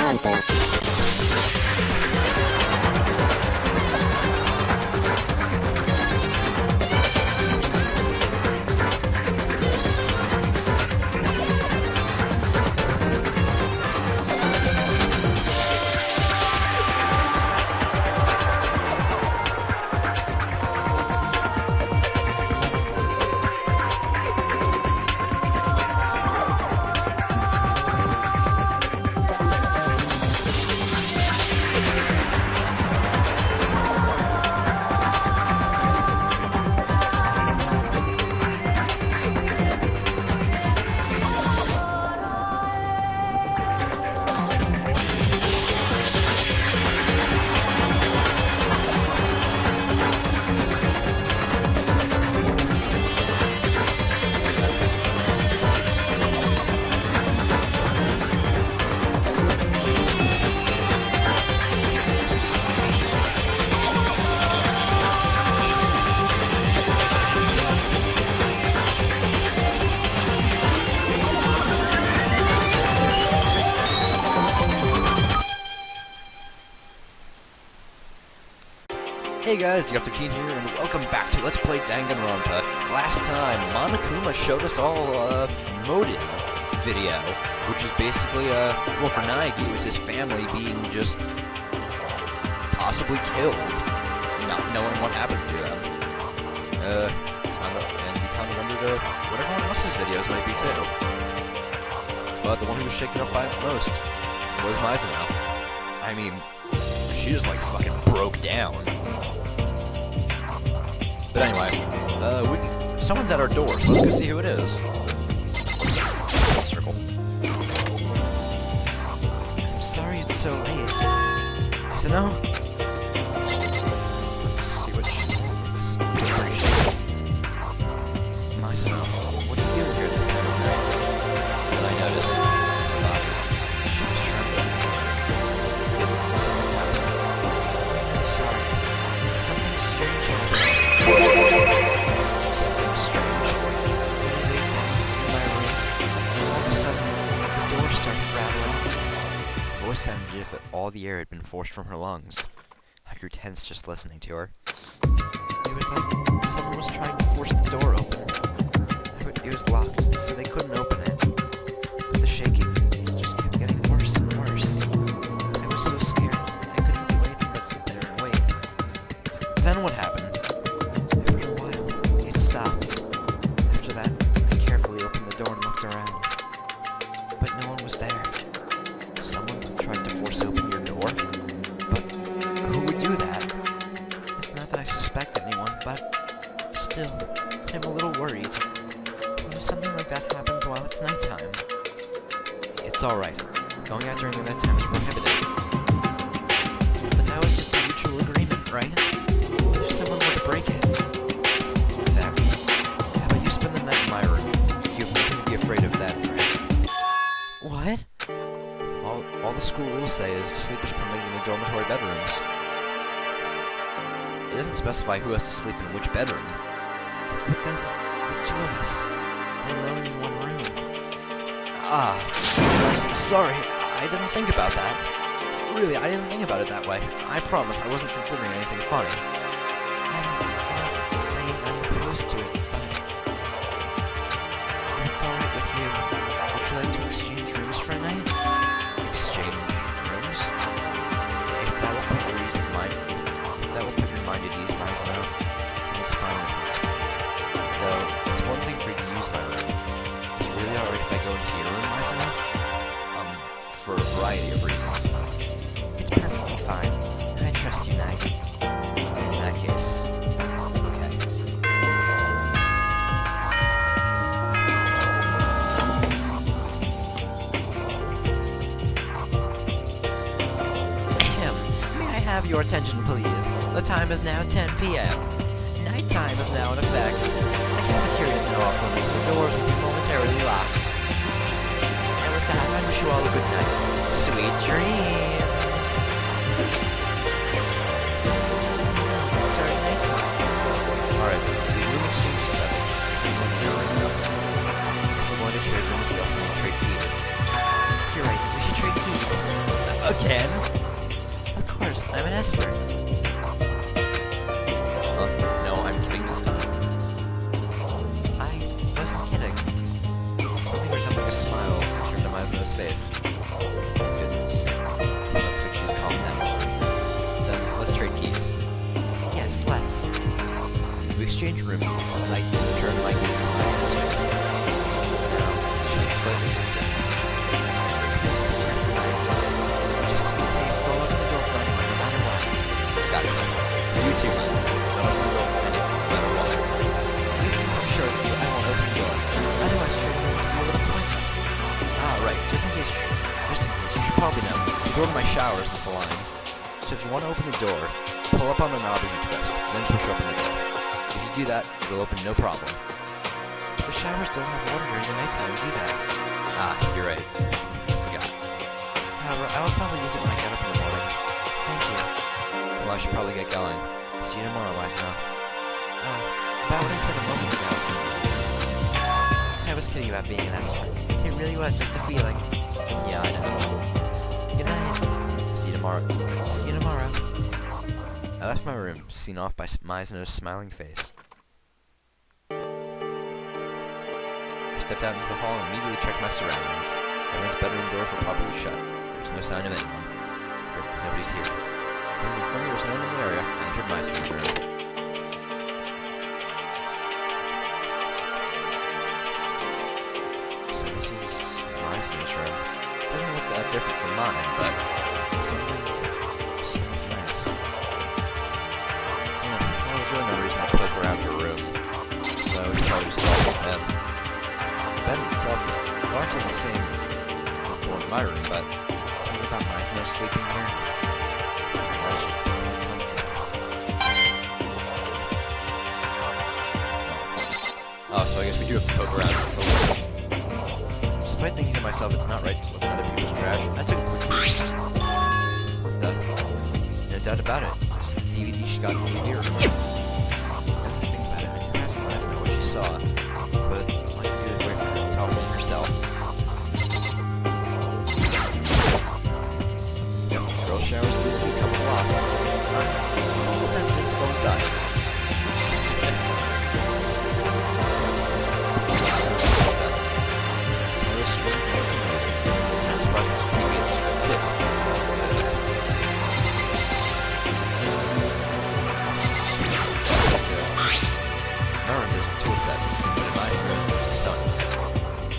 DanganRonpa. Hey guys, DanganRonpa here, and welcome back to Let's Play DanganRonpa. Last time, Monokuma showed us all a motive video, which is basically, well, for Naegi, it was his family being just possibly killed, not knowing what happened to them. And he kind of wondered what everyone else's videos might be too. But the one who was shaken up by it most was Mizuna. I mean, she just like fucking broke down. But anyway, someone's at our door, so let's go see who it is. Circle. I'm sorry it's so late. I said no. Let's see what she wants. Mizuna, what are you doing here this time of night? Did I notice? She was trembling. Something happened. I'm sorry. Something strange happened. Something strange. I laid down in my room, and all of a sudden, the door started rattling. Her voice sounded as if all the air had been forced from her lungs. I grew tense just listening to her. It was like someone was trying to force the door open. It was locked, so they couldn't open it. But the shaking just kept getting worse and worse. I was so scared, I couldn't do anything but sit there and wait. Then what happened? After a while, it stopped. After that, I carefully opened the door and looked around. But no one was there. Someone tried to force open your door? But who would do that? It's not that I suspect anyone, but still, I'm a little worried. What if something like that happens while it's nighttime? It's alright. Going out during the nighttime is prohibited. But that was just a mutual agreement, right? If someone were to break it. Exactly. How about you spend the night in my room? You have nothing to be afraid of then, right? What? All the school rules say is sleep is permitted in the dormitory bedrooms. It doesn't specify who has to sleep in which bedroom. But then, the two of us, we're alone in one room. Sorry, I didn't think about that. Really, I didn't think about it that way. I promise I wasn't considering anything funny. I'm not saying I'm opposed to it, but it's alright with you. Would you like to exchange rooms for a night? Exchange rooms? If that will put your mind at ease, Mizuna, then it's fine with me. Though, it's one thing for you to use my room. It's really alright if I go into your room, Mizuna? For a variety of reasons. It's perfectly fine. I trust you, Naegi. In that case, okay. May I have your attention, please? The time is now 10 p.m. Nighttime is now in effect. The cafeteria is now off limits. The doors will be momentarily locked. And with that, I wish you all a good night. Sweet dreams! Sorry, nighttime. Alright, the room exchange is settled. I'm going to your room. If we're going to trade rooms, we also need to trade keys. You're right, we should trade keys. Again? Of course, I'm an Esper. No, I'm kidding this time. I wasn't kidding. Something resembling a smile returned to Mizno's face. Thank goodness. Looks like she's calmed down some. Then, let's trade keys. Yes, let's. We exchanged room keys, and I turned my gaze to Mizno's face. Now, she looks slightly concerned. Just to be safe, don't open the door for anyone, no matter what. Got it. You too, man. Don't open the door for anyone, no matter what. I'm sure it's you. I won't open the door. Otherwise, you're going to be a little pointless. Ah, right. Just in case, you should probably know. The door to my shower is misaligned. So if you want to open the door, pull up on the knob as you twist, then push open the door. If you do that, it'll open no problem. But the showers don't have water during the nighttime, do they? Ah, you're right. Forgot. However, I will probably use it when I get up in the morning. Thank you. Well, I should probably get going. See you tomorrow, Mizno. Oh, about what I said a moment ago. I was kidding about being an Esper. It really was just a feeling. Yeah, I know. Good night. See you tomorrow. See you tomorrow. I left my room, seen off by Mizno's smiling face. I stepped out into the hall and immediately checked my surroundings. Everyone's bedroom doors were properly shut. There was no sign of anyone. Nobody's here. When there was no one in the area, I entered Mizno's room. So this is Mizno's room. Doesn't look that different from mine, but something smells nice. There's really no reason to poke around her room, so we probably just start with bed. The bed itself is largely the same as the one in my room, but what about Mizno sleeping here? Oh, so I guess we do have to poke around a little. Despite thinking to myself it's not right to look at other people's trash, I took a quick peek. What the? No doubt about it. It's the DVD she got in the TV room. Now think about it, I didn't ask Mizno what she saw, but it might be a good way for her to tell me herself. Yep, girl showers do become a lot. Alright, we'll test it to go inside.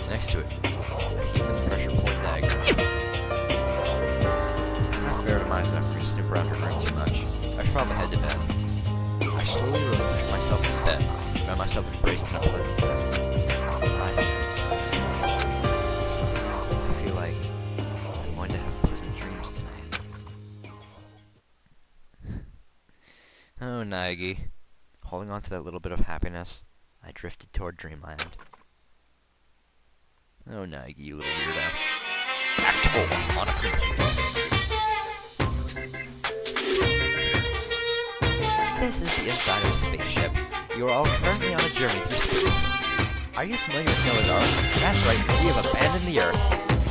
Next to it, a human pressure point dagger. It's not fair to Mizno for me to snoop around her room too much. I should probably head to bed. I slowly relinquished myself in bed, and found myself embraced in a pleasant setting. Mizno's somehow I feel like I'm going to have pleasant dreams tonight. Oh, Nagi. Holding on to that little bit of happiness, I drifted toward dreamland. Oh, Nagi, you little weirdo. Act 4 on a computer. This is the inside of a spaceship. You are all currently on a journey through space. Are you familiar with Noah's Ark? That's right, we have abandoned the Earth.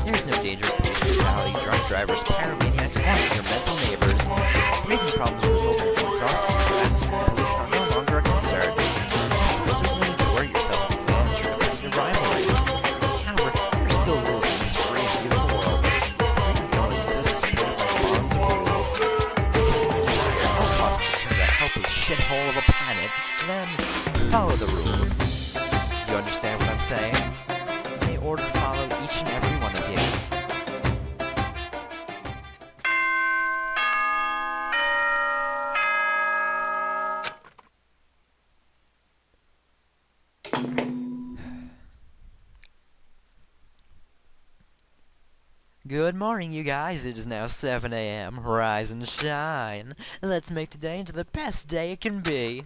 There is no danger of police brutality, drunk drivers, pyromaniacs, or your mental neighbors. Breathing problems resulting from exhaustion and atmospheric pollution are no longer a concern. There's no need to worry yourself with exams or repetitive rivalries. However, there are still rules in this free and beautiful world. Freedom can only exist supported by bonds of rules. At all costs to turn that helpless shithole of a planet, then follow the rules. Do you understand what I'm saying? May order follow each and every one of you. Good morning, you guys. It is now 7 a.m. Rise and shine. Let's make today into the best day it can be.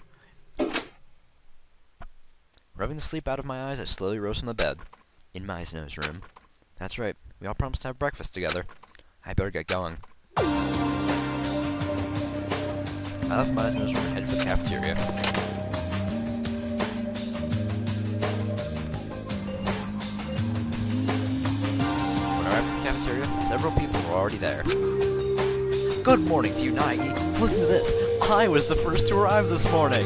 Rubbing the sleep out of my eyes, I slowly rose from the bed. In Mizno's room. That's right. We all promised to have breakfast together. I better get going. I left Mizno's room and headed for the cafeteria. When I cafeteria, several people were already there. Good morning to you, Nike. Listen to this. I was the first to arrive this morning.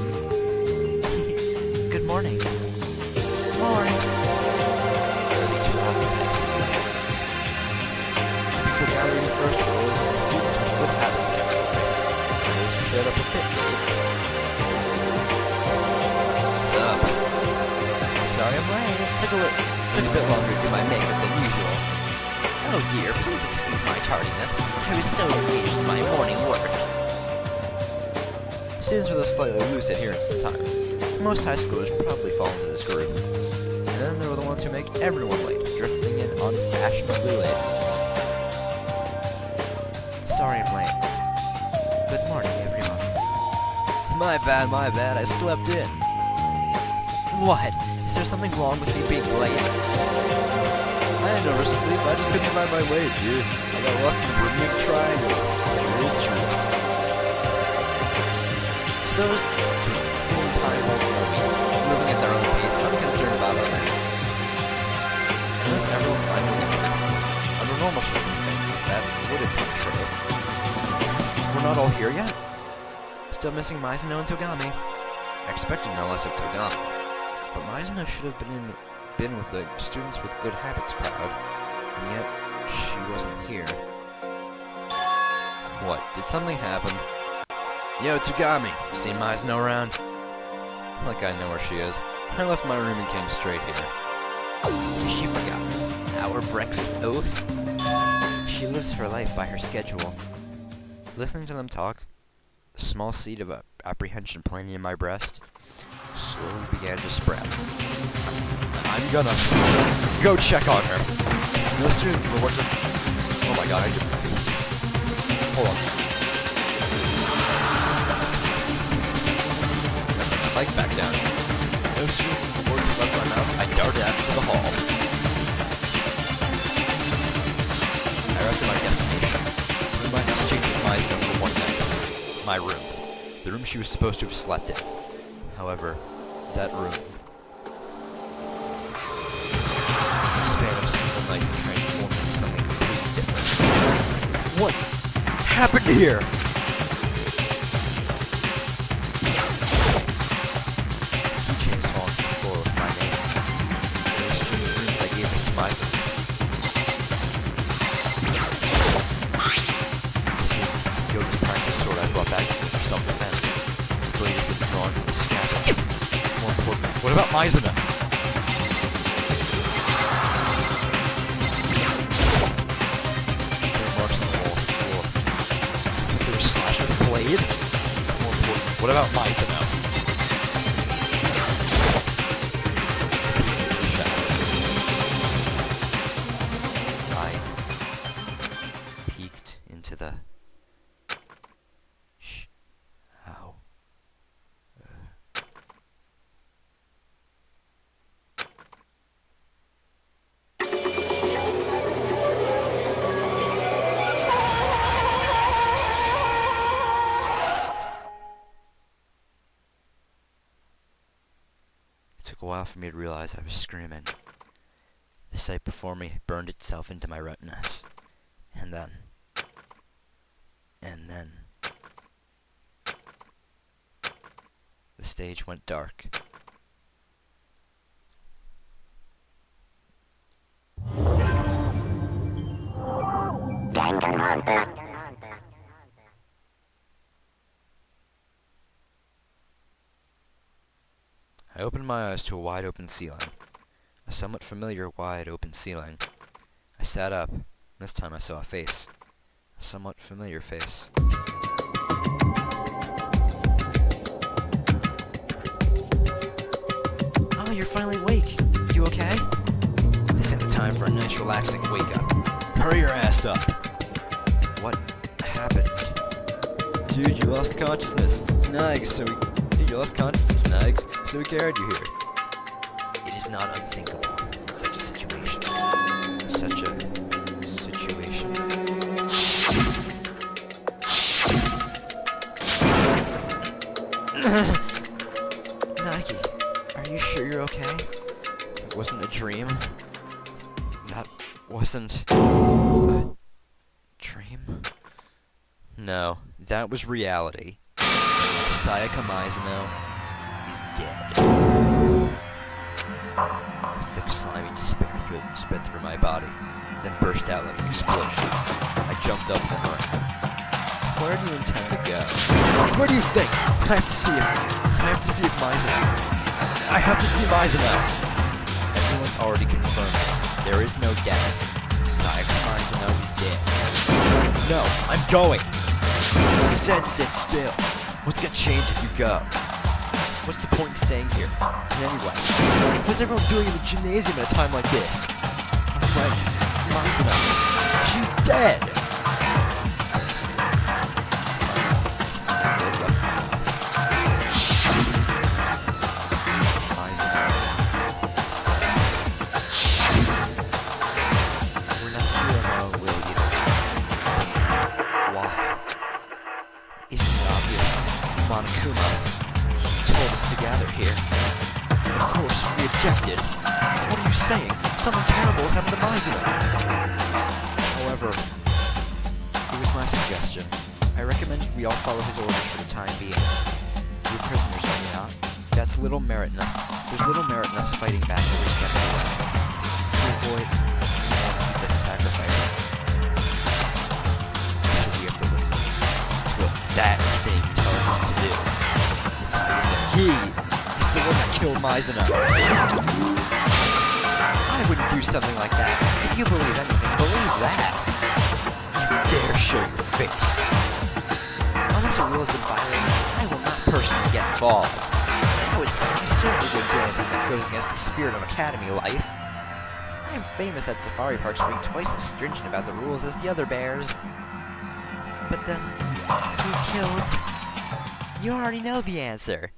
Good morning. Morning. People gathering the first rows and students with good habits gathered. Those who showed up a bit late. What's up? Sorry I'm late. Took a bit longer to do my makeup than usual. Oh dear, please excuse my tardiness. I was so engaged in my morning work. Students with a slightly loose adherence to time. Most high schoolers probably fall into this group. And then there were the ones who make everyone late, drifting in unfashionably late. Sorry I'm late. Good morning, everyone. My bad, I slept in. What? Is there something wrong with me being late? I never sleep, I just couldn't find my way, dude. I got lost in the Bermuda Triangle. It is true. So those full-time moving at their own pace, unconcerned about others. Unless everyone finally left. Under normal circumstances, that would have been true. We're not all here yet? Still missing Mizuno and Togami. I expected no less of Togami. But Mizuno should have been with the students with good habits crowd, and yet she wasn't here. What, did something happen? Yo, Togami, seen Mizuno around? Like I know where she is. I left my room and came straight here. Has she forgotten our breakfast oath? She lives her life by her schedule. Listening to them talk, the small seed of apprehension planting in my breast slowly began to sprout. I'm gonna go check on her. No student will watch it. Oh my god, I just... Hold on. Like back down. No student with the words left my mouth, I darted out into the hall. I arrived at my destination. The room I exchanged with Mizuno for one night. My room. The room she was supposed to have slept in. However, that room, the span of a single night, transformed into something completely different. What happened here? Keychains falling to the floor with my name. Those two rooms I gave this to myself. This is the Yogi practice sword I brought back for self-defense. The blade has been drawn from the scabbard. More important, what about Mizuno? There are marks on the wall of the floor. Is there a slash with a blade? More important, what about Mizuno? I peeked into the... Ow. It took a while for me to realize I was screaming. The sight before me burned itself into my retinas. And then... the stage went dark. DanganRonpa. I opened my eyes to a wide-open ceiling. A somewhat familiar wide-open ceiling. I sat up. This time I saw a face. A somewhat familiar face. Oh, you're finally awake. You okay? This ain't the time for a nice relaxing wake-up. Hurry your ass up. What happened? Dude, you lost consciousness. Nice, you lost consciousness, Nags, so we carried you here. It is not unthinkable in such a situation. Nike, are you sure you're okay? It wasn't a dream. That wasn't... dream? No, that was reality. Sayaka Mizuno is dead. A thick slimy despair spread through my body, then burst out like an explosion. I jumped up and ran. Where do you intend to go? Where do you think? I have to see him. I have to see if Mizuno. I have to see Mizuno. Everyone's already confirmed it. There is no doubt. Sayaka Mizuno is dead. No, I'm going. I said sit still. What's gonna change if you go? What's the point in staying here? And anyway, what's everyone doing in the gymnasium at a time like this? My friend, Mizuno, she's dead! We're not here on our own will either. Why? Isn't it obvious? Monokuma told us to gather here. Of course, we objected. What are you saying? Something terrible is happened to Mizuno. However, it was my suggestion. I recommend we all follow his orders for the time being. We're prisoners, are we not? That's little merit in us. There's little merit in us fighting back every step of the way. To avoid this sacrifice, should we have to listen to what that thing tells us to do? He is the one that killed Mizuno. I wouldn't do something like that. If you believe anything, believe that. You dare show your face. Unless a rule has been violated, I will not personally get involved. I certainly wouldn't do anything that goes against the spirit of Academy life. I am famous at safari parks for being twice as stringent about the rules as the other bears. But then, who killed? You already know the answer.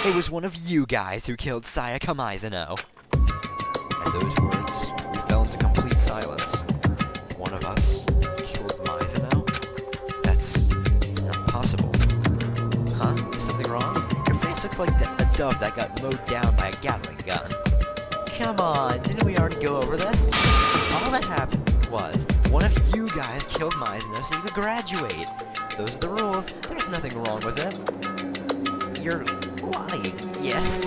It was one of you guys who killed Sayaka Mizuno. At those words, we fell into complete silence. One of us killed Mizuno? That's impossible. Huh? Is something wrong? Your face looks like a dove that got mowed down by a Gatling gun. Come on, didn't we already go over this? All that happened was, one of you guys killed Mizuno so you could graduate. Those are the rules. There's nothing wrong with it. You're lying, yes?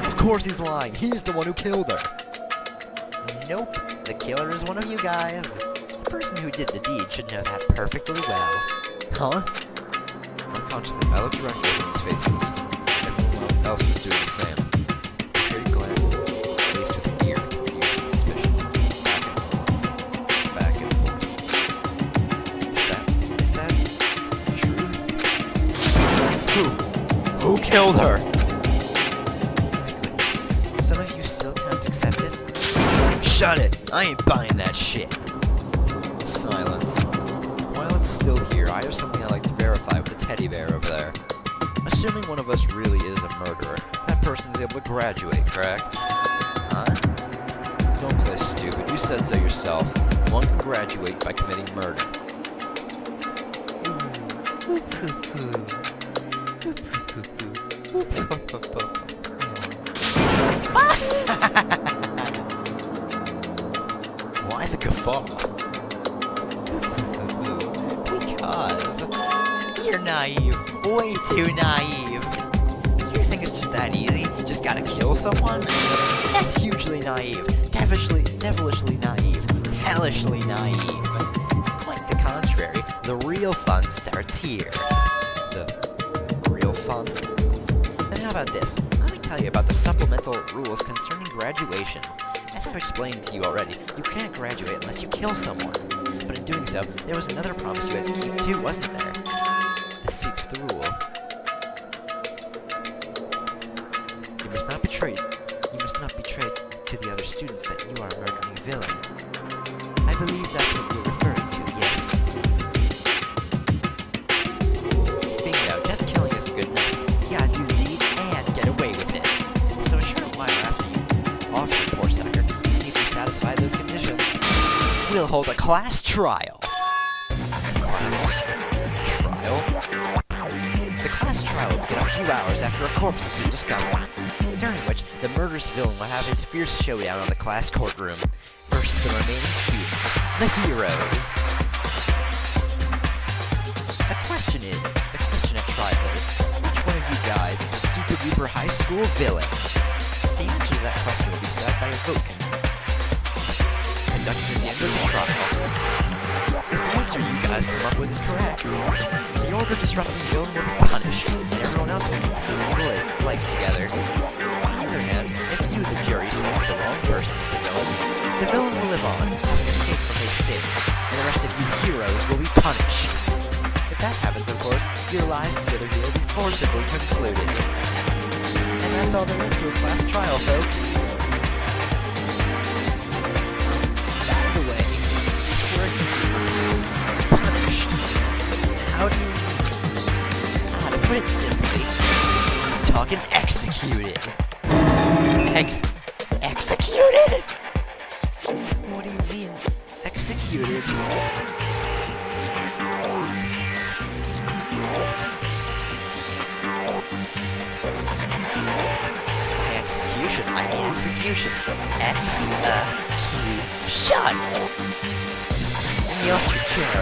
Of course he's lying. He's the one who killed her. Nope. The killer is one of you guys. The person who did the deed should know that perfectly well. Huh? Unconsciously, I looked around at everyone's faces. Everyone else was doing the same. Very glanced, faced with fear, confusion, and suspicion. Back and forth. Is that truth? Who killed her? My goodness. Some of you still can't accept it? Shut it! I ain't buying that shit. Silence. While it's still here, I have something I'd like to verify with the teddy bear over there. Assuming one of us really is a murderer, that person is able to graduate, correct? Huh? Don't play stupid. You said so yourself. One can graduate by committing murder. Why the guffaw? Because you're naive. Way too naive. You think it's just that easy? You just gotta kill someone? That's hugely naive. Devilishly naive. Hellishly naive. Quite the contrary. The real fun starts here. The real fun? Then how about this? Let me tell you about the supplemental rules concerning graduation. As I've explained to you already, you can't graduate unless you kill someone. But in doing so, there was another promise you had to keep too, wasn't there? The sixth rule. You must not betray to the other students that you are a murdering villain. I believe that's what you're referring to, yes. Bingo, just killing isn't good enough. You gotta do the deed and get away with it. So a short while after you off the poor sucker, to see if you satisfy those conditions, we'll hold a class trial. The class trial will begin a few hours after a corpse has been discovered, during which the murderous villain will have his fierce showdown on the class courtroom versus the remaining students, the heroes. super-duper high school villain? The answer to that question will be set by a vote conducted at the end of the trial. If the answer you guys come up with is correct, the order disrupting villain will be punished, and everyone else will live life together. On the other hand, if you, the jury, select the wrong person as the villain will live on, having escaped from his sin, and the rest of you heroes will be punished. If that happens, of course, your lives together here will be forcibly concluded. And that's all there is to a class trial, folks. By the way, this word punished. How do you mean? To put it simply, I'm talking executed. Executed? What do you mean, executed? I mean execution. Execution! And the electric chair,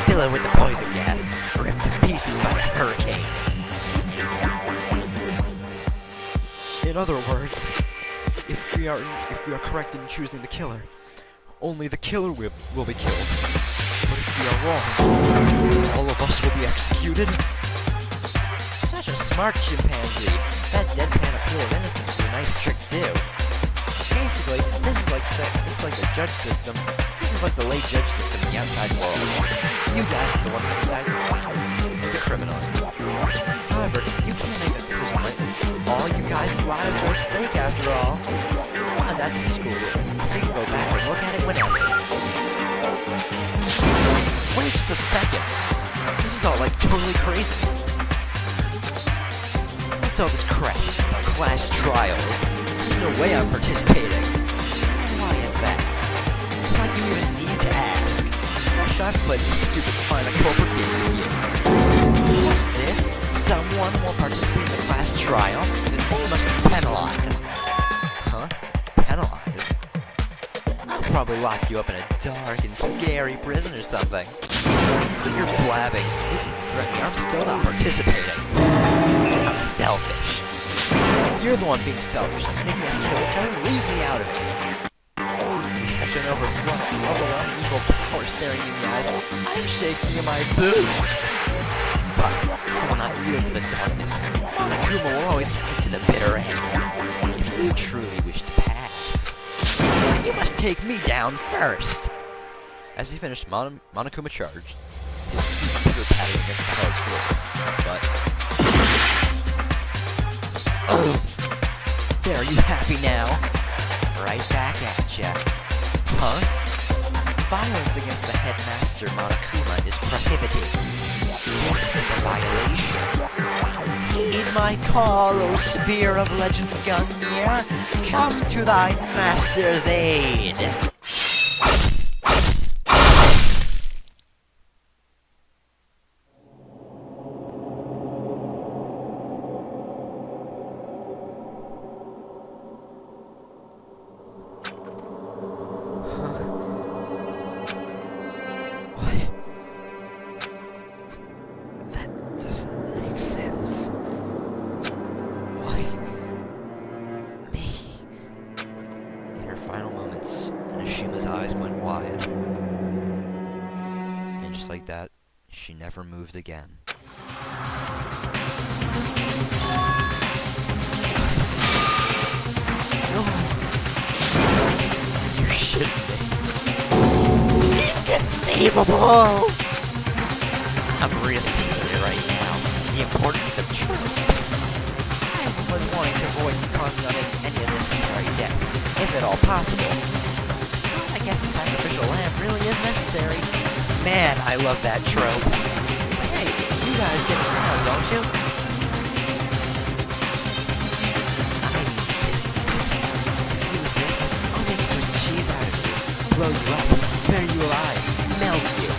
billow with the poison gas, ripped to pieces by a hurricane. In other words, if we are correct in choosing the killer, only the killer will be killed. But if we are wrong, all of us will be executed. Such a smart chimpanzee. That deadpan appeal of innocence is a nice trick too. Basically, this is like the judge system. This is like the late judge system in the outside world. You guys are the ones who decide the criminal. However, you can't make that decision lightly. All you guys' lives are at stake after all. And that's the school rule, so you can go back and look at it whenever. Wait just a second. This is all like totally crazy. What's all this crap about class trials? There's no way I'm participating. Why is that? It's like you even need to ask. Gosh, I've played this stupid Find a Culprit game with you. What's this? Someone won't participate in the class trial? Then they must be penalized. Huh? Penalized? I'll probably lock you up in a dark and scary prison or something. But you're blabbing. I'm still not participating. I'm selfish. You're the one being selfish, making us kill each other and leave me out of it. Such an overwhelming evil power staring you guys. I'm shaking in my boots. But I will not yield to the darkness. Monokuma will always fight to the bitter end. If you truly wish to pass, you must take me down first. As he finished, Monokuma charged. His feet patting against the hard floor. But there, are you happy now? Right back at ya. Huh? Violence against the headmaster Monokuma is prohibited. This is a violation. Heed my call, O Spear of Legend Gungnir. Come to thy master's aid. Like that, she never moved again. No. You're shitting me. Inconceivable! I'm really feeling it right now. The importance of tropes. I've been wanting to avoid causing on any unnecessary deaths, if at all possible. I guess a sacrificial lamb really is necessary. Man, I love that trope. Hey, you guys get around, don't you? If you resist, I'll make Swiss cheese out of you, blow you up, bury you alive, melt you,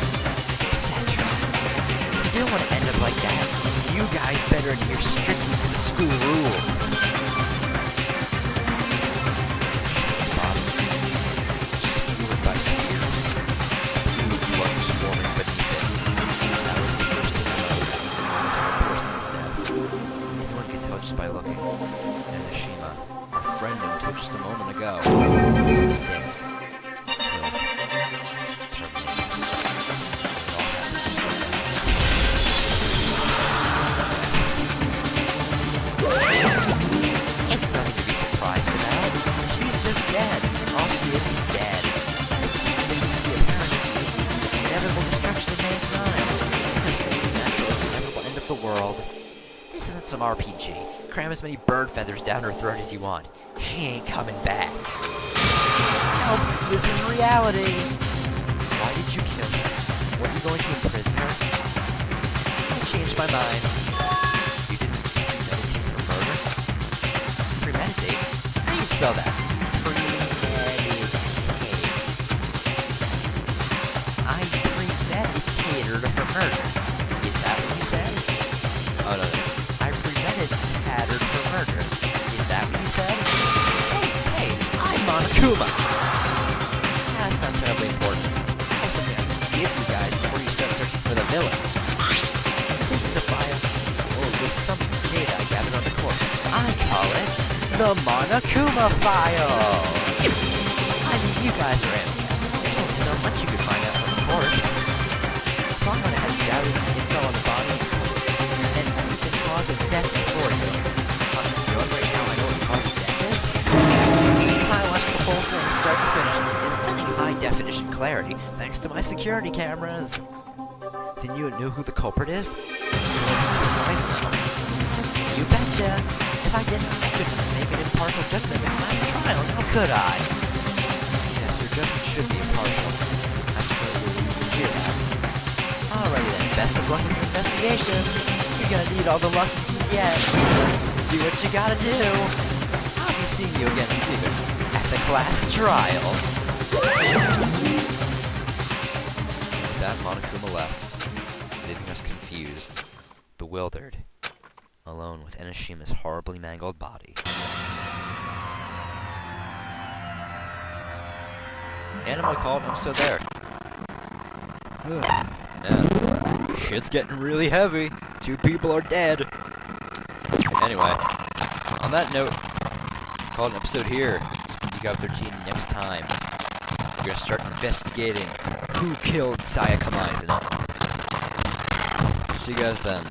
etc. If you don't want to end up like that, you guys better adhere strictly to the school rules. Skewered by spears. By awesome RPG. Cram as many bird feathers down her throat as you want. She ain't coming back. Help! This is reality! Why did you kill her? Were you going to imprison her? I changed my mind. You didn't premeditate her murder? Premeditate? How do you spell that? Premeditate. I premeditated her murder. Is that what you said? Oh no, I premeditated her murder. Is that what you said? Hey, I'm Monokuma! That's not terribly important. I have something I can give you guys before you start searching for the villain. This is a file with some data I gathered on the course. I call it the Monokuma File! I mean, you guys are amateurs. There's only so much you can find out from the course. So I'm gonna have you gather the info on the body and the cause of death before you. I'm doing right now, I know what the cause of death is. I watched the whole thing start to finish in stunning high-definition clarity thanks to my security cameras. Then you knew who the culprit is? Nice now. You betcha. If I didn't, I couldn't make an impartial judgment in the last trial, now could I? Yes, your judgment should be impartial. I'm sure you'll hear that. Alrighty then, best of luck with your investigation. You're gonna need all the luck you can get. Do what you gotta do. I'll be seeing you again soon at the class trial. With that, Monokuma left, leaving us confused, bewildered, alone with Enoshima's horribly mangled body. Anime called, I'm still there. Man, shit's getting really heavy. 2 people are dead. Anyway, on that note, call an episode here. Speak 13 next time. We're gonna start investigating who killed Sayaka Maizen. See you guys then.